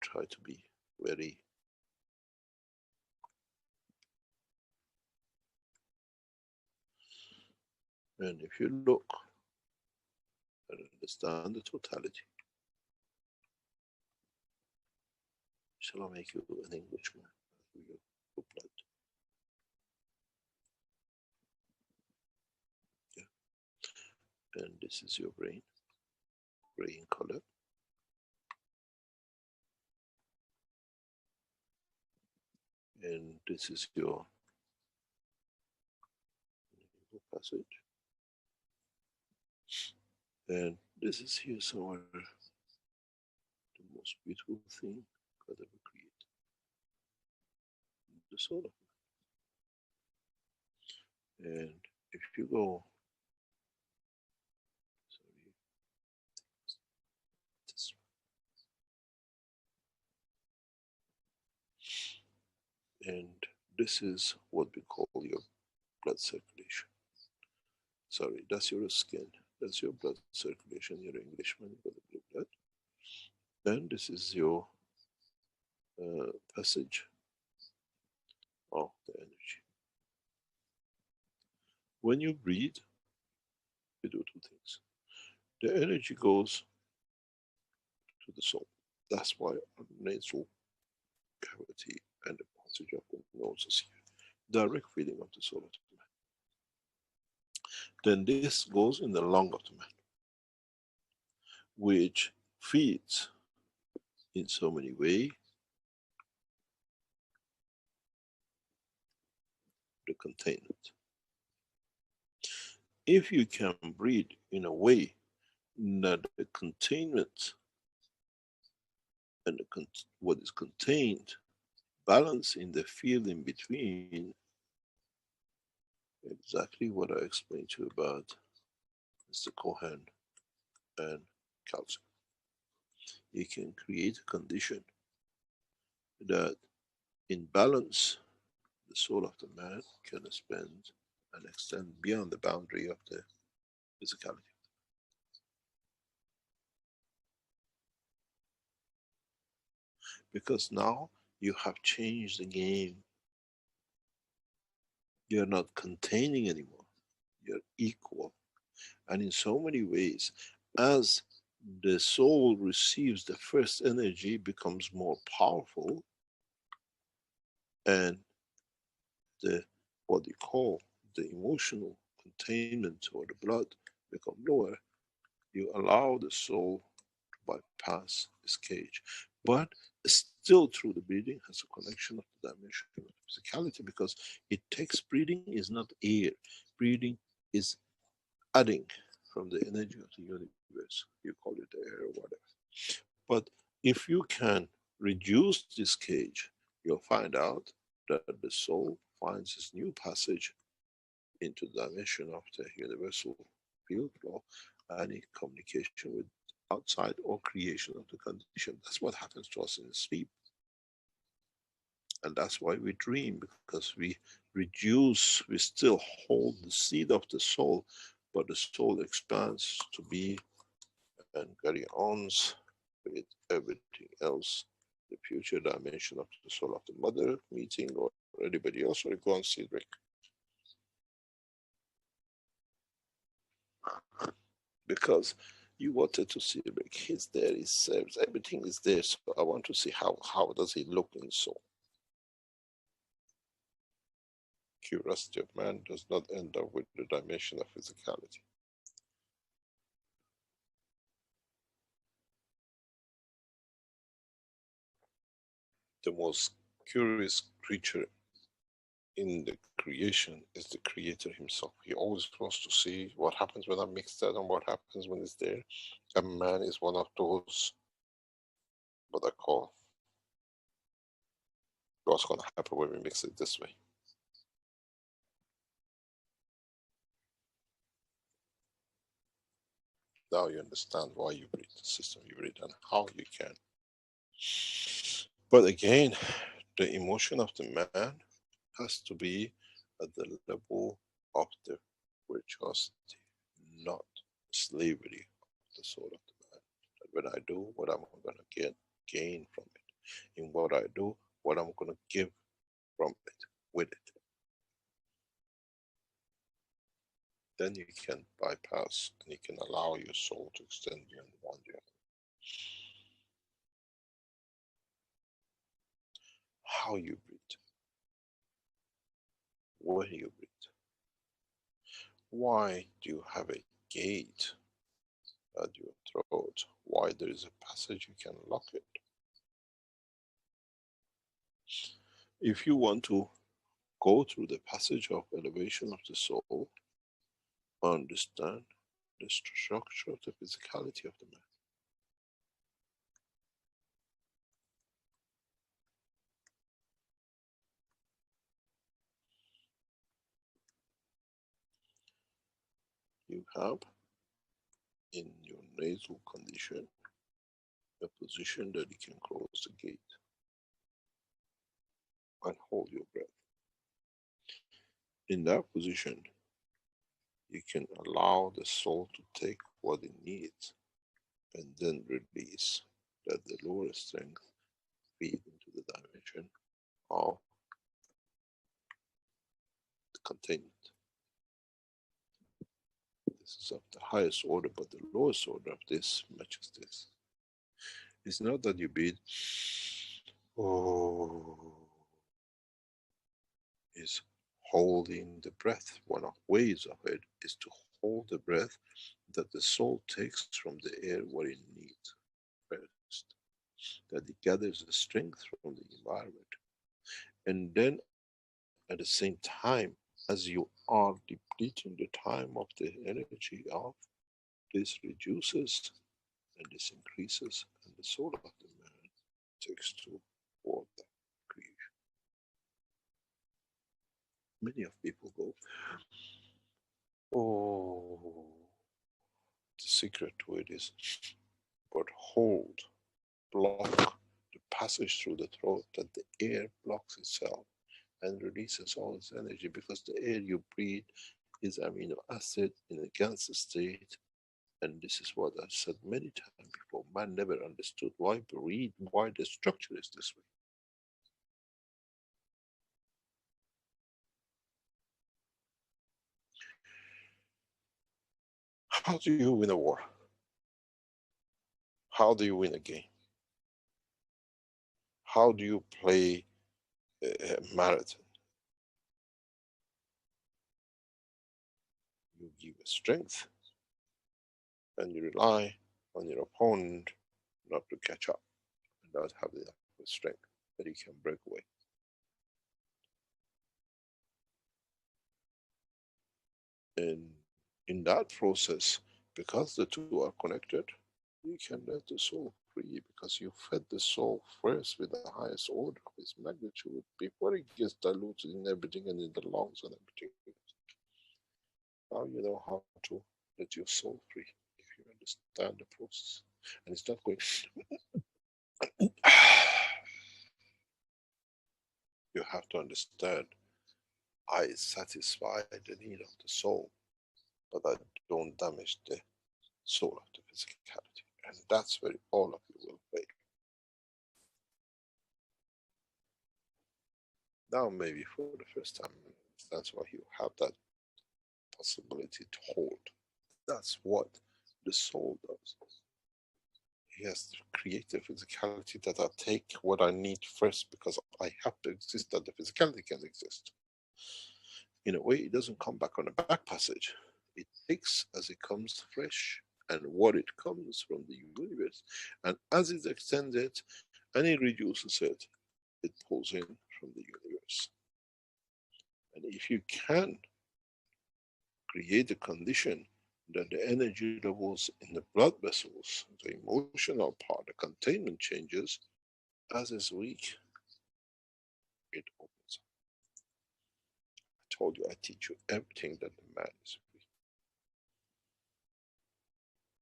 try to be very and if you look and understand the totality, shall I make you an Englishman? Your blood. Yeah. And this is your brain, gray in color. And this is your passage. And this is here somewhere the most beautiful thing God ever created. The soul of man. And if you go, sorry, this one. And this is what we call your blood circulation. Sorry, that's your skin. That's your blood circulation. You're an Englishman, you've got the blue blood. Then this is your passage of the energy. When you breathe, you do two things. The energy goes to the soul. That's why our nasal cavity and the passage of the nose is here. Direct feeling of the soul of the man. Then this goes in the lung of the man, which feeds in so many ways the containment. If you can breathe in a way that the containment and what is contained balance in the field in between, exactly what I explained to you about Mr. Cohen and calcium. You can create a condition that in balance the soul of the man can expand and extend beyond the boundary of the physicality. Because now you have changed the game. You're not containing anymore. You're equal. And in so many ways, as the soul receives the first energy, becomes more powerful, and the what you call the emotional containment or the blood become lower, you allow the soul to bypass this cage. But still through the breathing has a connection of the dimension of physicality, because it takes, breathing is not air. Breathing is adding from the energy of the universe. You call it air or whatever. But if you can reduce this cage, you'll find out that the soul finds this new passage into the dimension of the universal field law and in communication with outside or creation of the condition. That's what happens to us in sleep. And that's why we dream, because we reduce, we still hold the seed of the soul, but the soul expands to be and carry on with everything else, the future dimension of the soul of the mother meeting or anybody else, or go on Cedric. Because you wanted to see Cedric, he's there, he serves, everything is there, so I want to see how does he look in soul. Curiosity of man does not end up with the dimension of physicality. The most curious creature in the creation is the creator himself. He always wants to see what happens when I mix that and what happens when it's there. And man is one of those, what I call, what's going to happen when we mix it this way. Now you understand why you breathe, the system you breathe, and how you can. But again, the emotion of the man has to be at the level of the virtuosity, not slavery of the soul of the man. That when I do what I'm going to gain from it. in what I do, what I'm going to give from it, with it. Then you can bypass and you can allow your soul to extend beyond the boundary. How you breathe, when you breathe. Why do you have a gate at your throat? Why there is a passage you can lock it? If you want to go through the passage of elevation of the soul, understand the structure of the physicality of the man. You have in your nasal condition a position that you can close the gate and hold your breath. In that position, you can allow the soul to take what it needs and then release, that the lower strength feed into the dimension of the containment. This is of the highest order, but the lowest order of this matches this. It's not that you breathe, oh, is holding the breath. One of the ways of it is to hold the breath that the soul takes from the air what it needs first, that it gathers the strength from the environment. And then at the same time, as you are depleting the time of the energy of, this reduces and this increases, and the soul of the man takes toward that creation. Many of people go, oh, the secret to it is, but hold, block the passage through the throat, that the air blocks itself and releases all its energy, because the air you breathe is amino acid in a gaseous state. And this is what I've said many times before. Man never understood why breathe, why the structure is this way. How do you win a war? How do you win a game? How do you play a marathon? You give strength and you rely on your opponent not to catch up and not have enough strength that he can break away. And in that process, because the two are connected, you can let the soul free, because you fed the soul first with the highest order of its magnitude before it gets diluted in everything and in the lungs and everything. Now you know how to let your soul free if you understand the process. And it's not going. You have to understand, I satisfy the need of the soul, but I don't damage the soul of the physicality. And that's where all of you will fail. Now maybe for the first time, that's why you have that possibility to hold. That's what the soul does. He has to create the physicality that I take what I need first, because I have to exist that the physicality can exist. In a way, it doesn't come back on a back passage. It takes as it comes fresh, and what it comes from the universe. And as it's extended and it reduces it, it pulls in from the universe. And if you can create a condition that the energy levels in the blood vessels, the emotional part, the containment changes, as is weak, it opens up. I told you I teach you everything that the man is